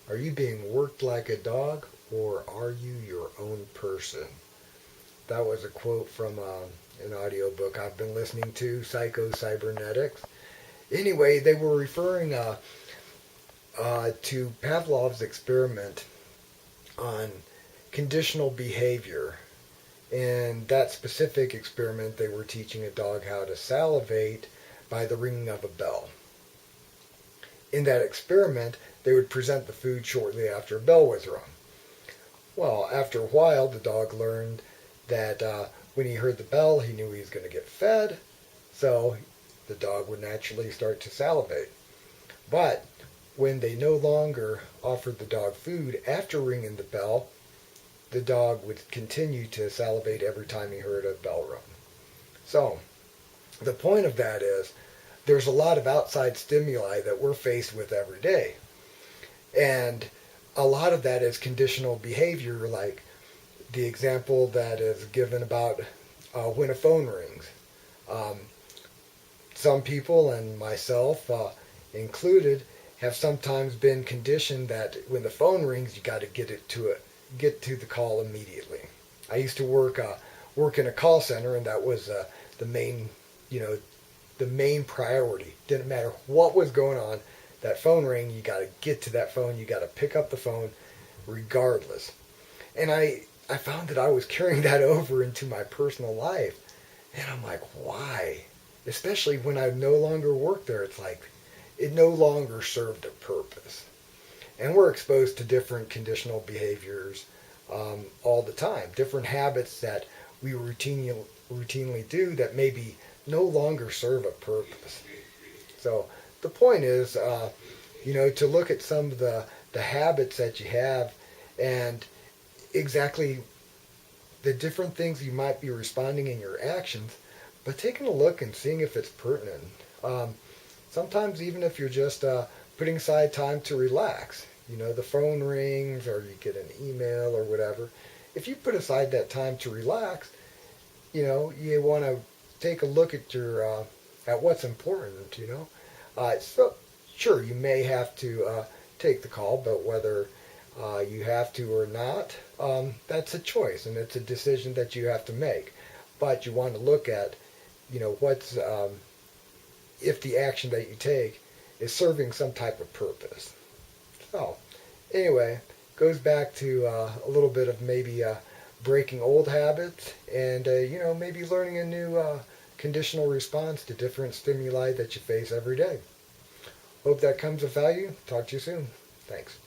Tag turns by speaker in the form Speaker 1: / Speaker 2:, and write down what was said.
Speaker 1: Are you being worked like a dog, or are you your own person? That was a quote from an audiobook I've been listening to, Phycho-Cybernetics. Anyway, they were referring to Pavlov's experiment on conditional behavior. In that specific experiment, they were teaching a dog how to salivate by the ringing of a bell. In that experiment, they would present the food shortly after a bell was rung. Well, after a while, the dog learned that when he heard the bell, he knew he was going to get fed, so the dog would naturally start to salivate. But when they no longer offered the dog food after ringing the bell, the dog would continue to salivate every time he heard a bell rung. So, the point of that is there's a lot of outside stimuli that we're faced with every day. And a lot of that is conditional behavior, like the example that is given about when a phone rings. Um, some people, and myself included, have sometimes been conditioned that when the phone rings, you got to get to the call immediately. I used to work in a call center, and that was the main, the main priority. Didn't matter what was going on. That phone rang, you got to get to that phone. You got to pick up the phone, regardless. And I found that I was carrying that over into my personal life, and I'm like, why? Especially when I no longer work there, it's like it no longer served a purpose. And we're exposed to different conditional behaviors all the time, different habits that we routinely do that maybe no longer serve a purpose. So the point is, to look at some of the habits that you have and exactly the different things you might be responding in your actions, but taking a look and seeing if it's pertinent. Sometimes even if you're just putting aside time to relax, the phone rings or you get an email or whatever. If you put aside that time to relax, you want to take a look at at what's important. So sure, you may have to take the call, but whether you have to or not, that's a choice and it's a decision that you have to make. But you want to look at, what's if the action that you take is serving some type of purpose. So, anyway, goes back to a little bit of maybe breaking old habits and, maybe learning a new conditional response to different stimuli that you face every day. Hope that comes of value. Talk to you soon. Thanks.